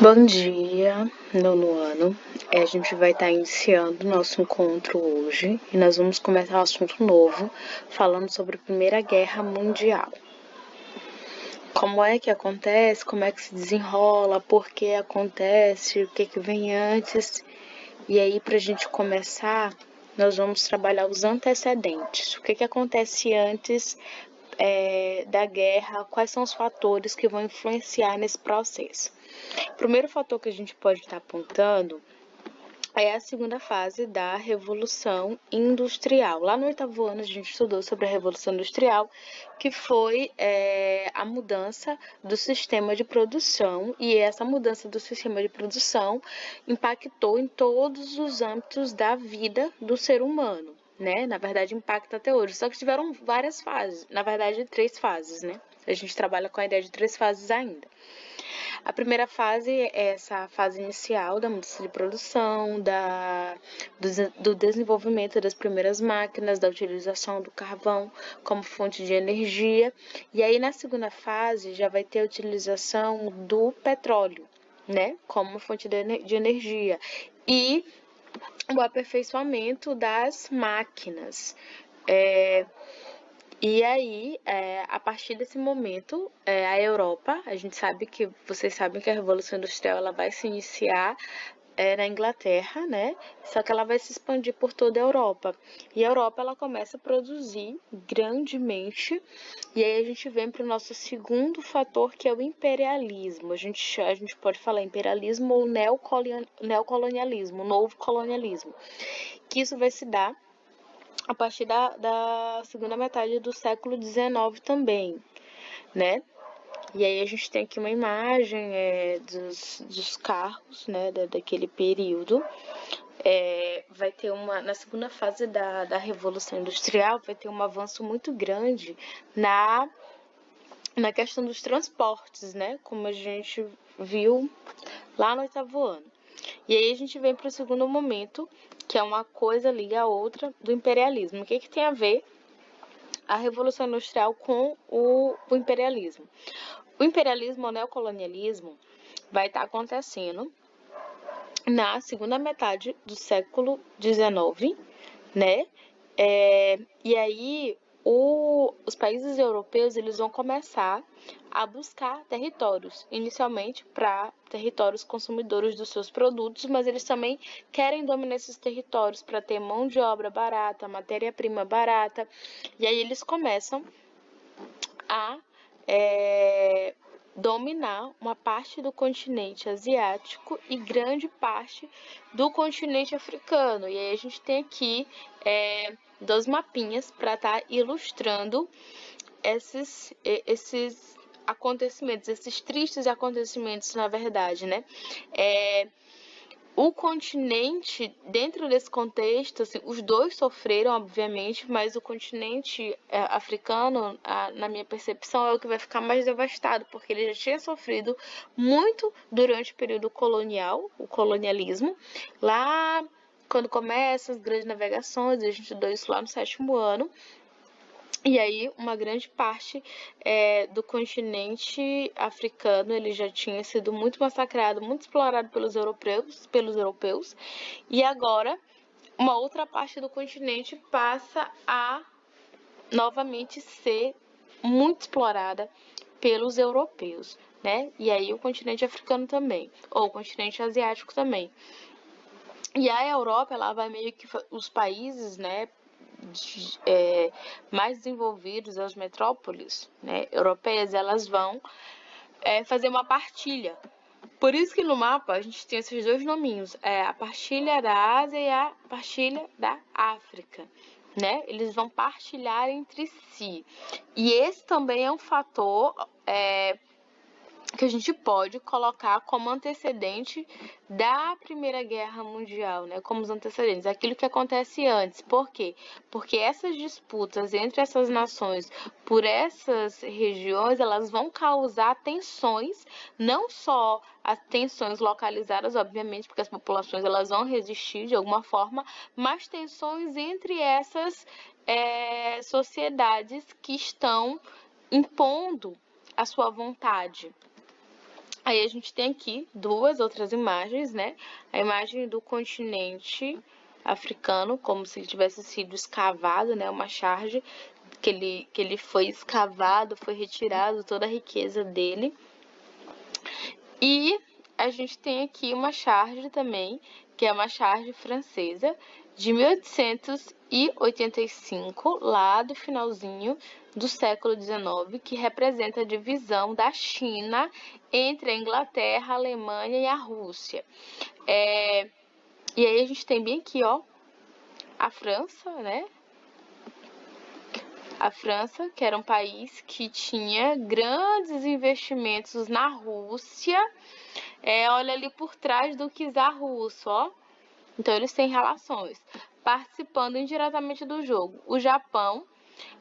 Bom dia, nono ano. A gente vai estar iniciando nosso encontro hoje e nós vamos começar um assunto novo, falando sobre a Primeira Guerra Mundial. Como é que acontece, como é que se desenrola, por que acontece, o que vem antes. E aí, para a gente começar, nós vamos trabalhar os antecedentes. O que acontece antes da guerra, quais são os fatores que vão influenciar nesse processo. O primeiro fator que a gente pode estar apontando é a segunda fase da Revolução Industrial. Lá no 8º ano a gente estudou sobre a Revolução Industrial, que foi a mudança do sistema de produção, e essa mudança do sistema de produção impactou em todos os âmbitos da vida do ser humano, né? Na verdade, impacta até hoje, só que tiveram várias fases, na verdade 3 fases, né? A gente trabalha com a ideia de 3 fases ainda. A primeira fase é essa fase inicial da mudança de produção, do desenvolvimento das primeiras máquinas, da utilização do carvão como fonte de energia. E aí, na segunda fase, já vai ter a utilização do petróleo, né, como fonte de energia. E o aperfeiçoamento das máquinas. E aí, a partir desse momento, a Europa, vocês sabem que a Revolução Industrial ela vai se iniciar na Inglaterra, né? Só que ela vai se expandir por toda a Europa. E a Europa ela começa a produzir grandemente. E aí a gente vem para o nosso segundo fator, que é o imperialismo. A gente pode falar imperialismo ou neocolonialismo, novo colonialismo. Que isso vai se dar a partir da segunda metade do século XIX também, né? E aí a gente tem aqui uma imagem dos carros, né, daquele período. Vai ter na segunda fase da Revolução Industrial, vai ter um avanço muito grande na questão dos transportes, né? Como a gente viu lá no 8º ano. E aí a gente vem para o segundo momento, que é uma coisa liga a outra do imperialismo. O que tem a ver a Revolução Industrial com o imperialismo? O imperialismo ou neocolonialismo vai estar acontecendo na segunda metade do século XIX, né? E aí os países europeus eles vão começar a buscar territórios, inicialmente para territórios consumidores dos seus produtos, mas eles também querem dominar esses territórios para ter mão de obra barata, matéria-prima barata, e aí eles começam a dominar uma parte do continente asiático e grande parte do continente africano. E aí a gente tem aqui 2 mapinhas para estar ilustrando esses acontecimentos, esses tristes acontecimentos, na verdade, né? O continente, dentro desse contexto, assim, os dois sofreram, obviamente, mas o continente africano, na minha percepção, é o que vai ficar mais devastado, porque ele já tinha sofrido muito durante o período colonial, o colonialismo. Lá, quando começam as grandes navegações, a gente estudou isso lá no 7º ano, e aí, uma grande parte do continente africano ele já tinha sido muito massacrado, muito explorado pelos europeus. E agora, uma outra parte do continente passa a novamente ser muito explorada pelos europeus, né? E aí o continente africano também, ou o continente asiático também. E a Europa, ela vai meio que os países, né? Mais desenvolvidos, as metrópoles, né, europeias, elas vão fazer uma partilha. Por isso que no mapa a gente tem esses 2 nominhos, a partilha da Ásia e a partilha da África, né? Eles vão partilhar entre si. E esse também é um fator que a gente pode colocar como antecedente da Primeira Guerra Mundial, né? Como os antecedentes, aquilo que acontece antes. Por quê? Porque essas disputas entre essas nações por essas regiões, elas vão causar tensões, não só as tensões localizadas, obviamente, porque as populações elas vão resistir de alguma forma, mas tensões entre essas sociedades que estão impondo a sua vontade. Aí a gente tem aqui duas outras imagens, né? A imagem do continente africano, como se ele tivesse sido escavado, né? Uma charge que ele foi escavado, foi retirado toda a riqueza dele. E a gente tem aqui uma charge também, que é uma charge francesa, de 1885, lá do finalzinho do século XIX, que representa a divisão da China entre a Inglaterra, a Alemanha e a Rússia. E aí a gente tem bem aqui, ó, a França, né? A França, que era um país que tinha grandes investimentos na Rússia. Olha ali por trás do czar russo, ó. Então, eles têm relações, participando indiretamente do jogo. O Japão,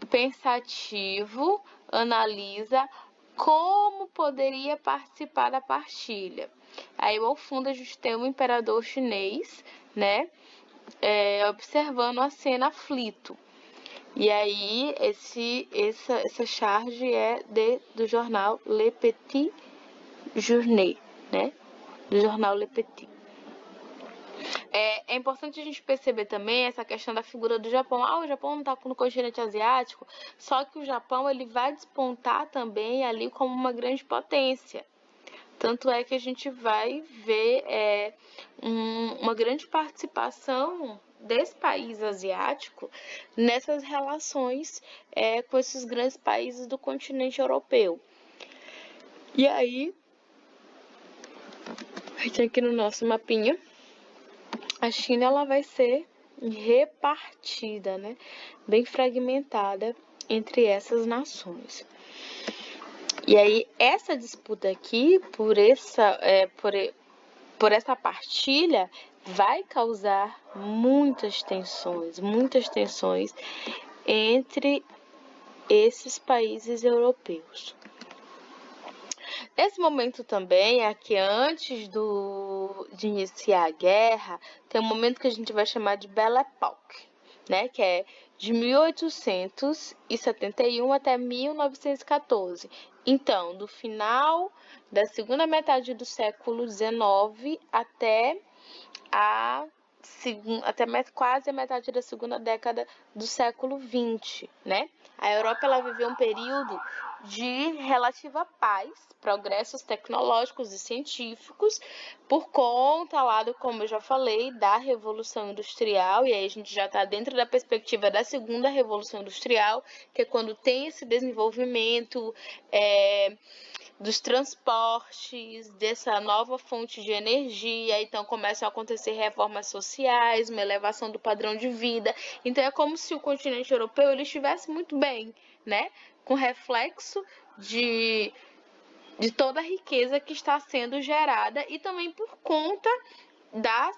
pensativo, analisa como poderia participar da partilha. Aí, ao fundo, a gente tem o imperador chinês, né, observando a cena aflito. E aí, essa charge é do jornal Le Petit Journal, né, do jornal Le Petit. É importante a gente perceber também essa questão da figura do Japão. O Japão não está no continente asiático, só que o Japão ele vai despontar também ali como uma grande potência. Tanto é que a gente vai ver uma grande participação desse país asiático nessas relações com esses grandes países do continente europeu. E aí, a gente aqui no nosso mapinha, a China ela vai ser repartida, né? Bem fragmentada entre essas nações. E aí, essa disputa aqui, por essa partilha, vai causar muitas tensões entre esses países europeus. Nesse momento também, aqui antes de iniciar a guerra, tem um momento que a gente vai chamar de Belle Époque, né? Que é de 1871 até 1914. Então, do final da segunda metade do século XIX até quase a metade da segunda década do século XX, né? A Europa ela viveu um período de relativa paz, progressos tecnológicos e científicos, por conta lá como eu já falei, da Revolução Industrial, e aí a gente já está dentro da perspectiva da segunda Revolução Industrial, que é quando tem esse desenvolvimento dos transportes, dessa nova fonte de energia, então começam a acontecer reformas sociais, uma elevação do padrão de vida. Então é como se o continente europeu ele estivesse muito bem, né? Com reflexo de toda a riqueza que está sendo gerada e também por conta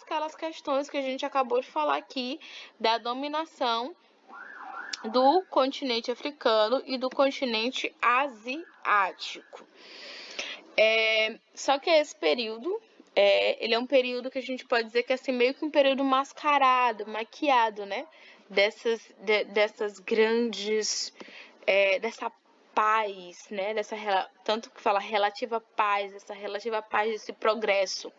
aquelas questões que a gente acabou de falar aqui, da dominação do continente africano e do continente asiático. Só que esse período, ele é um período que a gente pode dizer que é assim, meio que um período mascarado, maquiado, né? Dessas grandes, dessa paz, né? Tanto que fala relativa paz, essa relativa paz, esse progresso.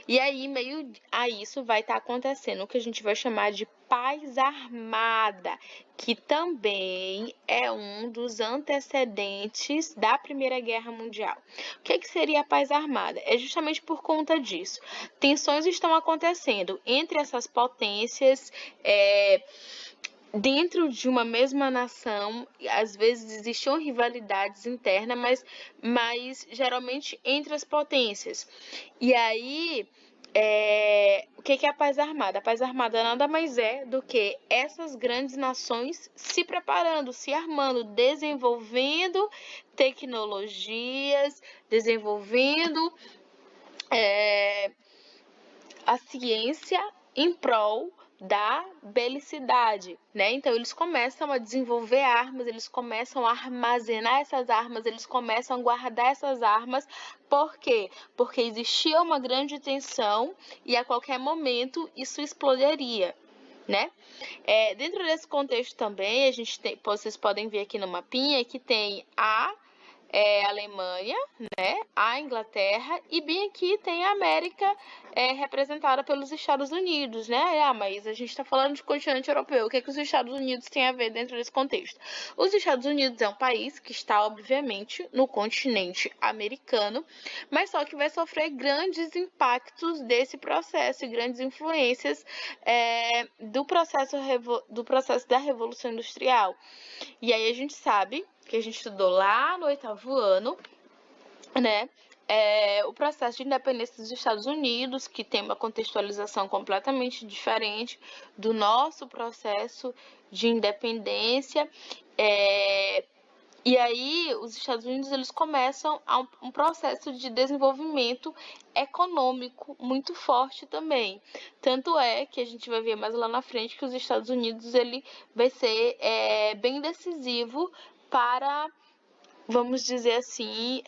E aí, meio a isso vai estar acontecendo o que a gente vai chamar de paz armada, que também é um dos antecedentes da Primeira Guerra Mundial. O que seria a paz armada? É justamente por conta disso. Tensões estão acontecendo entre essas potências, dentro de uma mesma nação, às vezes existiam rivalidades internas, mas geralmente entre as potências. E aí, o que é a paz armada? A paz armada nada mais é do que essas grandes nações se preparando, se armando, desenvolvendo tecnologias, desenvolvendo a ciência em prol da belicidade, né? Então eles começam a desenvolver armas, eles começam a armazenar essas armas, eles começam a guardar essas armas. Por quê? Porque existia uma grande tensão e a qualquer momento isso explodiria, né? Dentro desse contexto também, vocês podem ver aqui no mapinha que tem a Alemanha, né, a Inglaterra, e bem aqui tem a América representada pelos Estados Unidos, né? Ah, mas a gente está falando de continente europeu, o que é que os Estados Unidos têm a ver dentro desse contexto? Os Estados Unidos é um país que está, obviamente, no continente americano, mas só que vai sofrer grandes impactos desse processo e grandes influências do processo da Revolução Industrial. E aí a gente sabe, que a gente estudou lá no 8º ano, né? O processo de independência dos Estados Unidos, que tem uma contextualização completamente diferente do nosso processo de independência. E aí, os Estados Unidos eles começam um processo de desenvolvimento econômico muito forte também. Tanto é que a gente vai ver mais lá na frente que os Estados Unidos ele vai ser bem decisivo para, vamos dizer assim,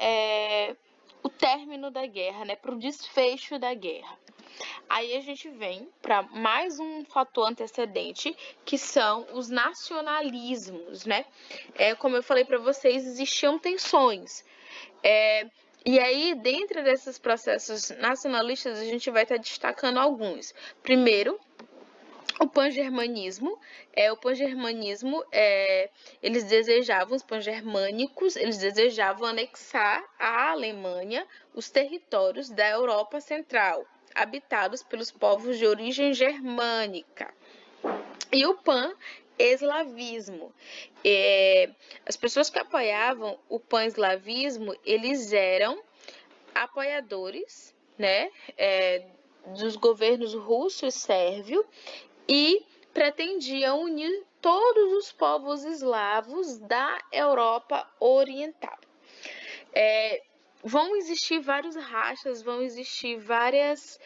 o término da guerra, né, para o desfecho da guerra. Aí a gente vem para mais um fator antecedente, que são os nacionalismos, né? Como eu falei para vocês, existiam tensões. E aí, dentro desses processos nacionalistas, a gente vai estar destacando alguns. Primeiro, o pangermanismo. Eles desejavam, os pangermânicos, eles desejavam anexar à Alemanha os territórios da Europa Central, habitados pelos povos de origem germânica. E o pan-eslavismo. As pessoas que apoiavam o pan-eslavismo, eles eram apoiadores, né, dos governos russo e sérvio, e pretendiam unir todos os povos eslavos da Europa Oriental. Vão existir vários rachas, vão existir várias,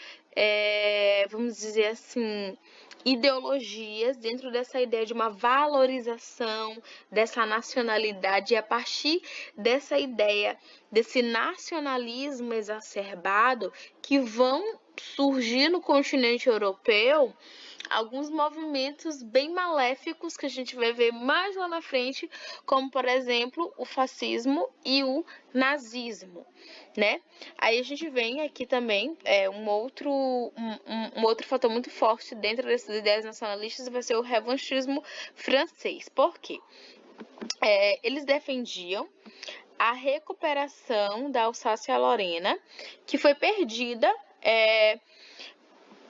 vamos dizer assim, ideologias dentro dessa ideia de uma valorização dessa nacionalidade, e a partir dessa ideia, desse nacionalismo exacerbado, que vão surgir no continente europeu alguns movimentos bem maléficos que a gente vai ver mais lá na frente, como, por exemplo, o fascismo e o nazismo, né? Aí a gente vem aqui também, um outro fator muito forte dentro dessas ideias nacionalistas vai ser o revanchismo francês. Por quê? Eles defendiam a recuperação da Alsácia-Lorena, que foi perdida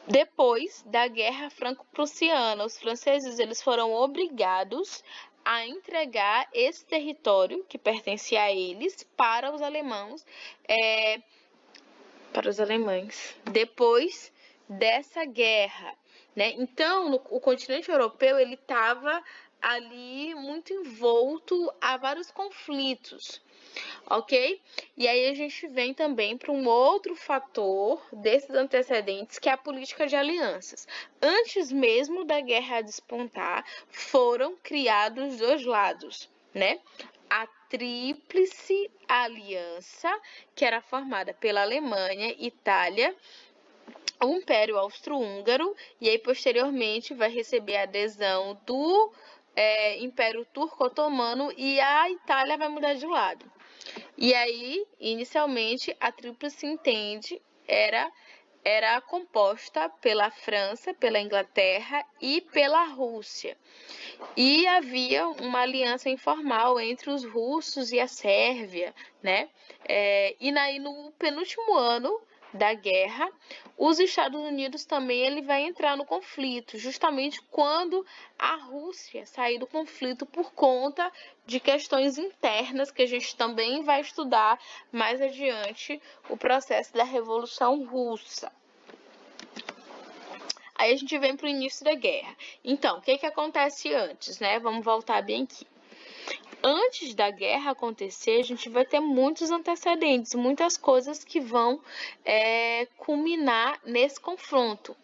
depois da Guerra Franco-Prussiana. Os franceses eles foram obrigados a entregar esse território que pertencia a eles para os alemães, depois dessa guerra, né? Então, o continente europeu ele estava ali muito envolto a vários conflitos, ok? E aí a gente vem também para um outro fator desses antecedentes, que é a política de alianças. Antes mesmo da guerra despontar, foram criados dois lados, né? A Tríplice Aliança, que era formada pela Alemanha, Itália, o Império Austro-Húngaro, e aí posteriormente vai receber a adesão do Império Turco-Otomano, e a Itália vai mudar de lado. E aí, inicialmente, a Tríplice Entente era composta pela França, pela Inglaterra e pela Rússia. E havia uma aliança informal entre os russos e a Sérvia, né? E aí, no penúltimo ano da guerra, os Estados Unidos também ele vai entrar no conflito, justamente quando a Rússia sair do conflito por conta de questões internas, que a gente também vai estudar mais adiante, o processo da Revolução Russa. Aí a gente vem para o início da guerra. Então, o que acontece antes, né? Vamos voltar bem aqui. Antes da guerra acontecer, a gente vai ter muitos antecedentes, muitas coisas que vão culminar nesse confronto,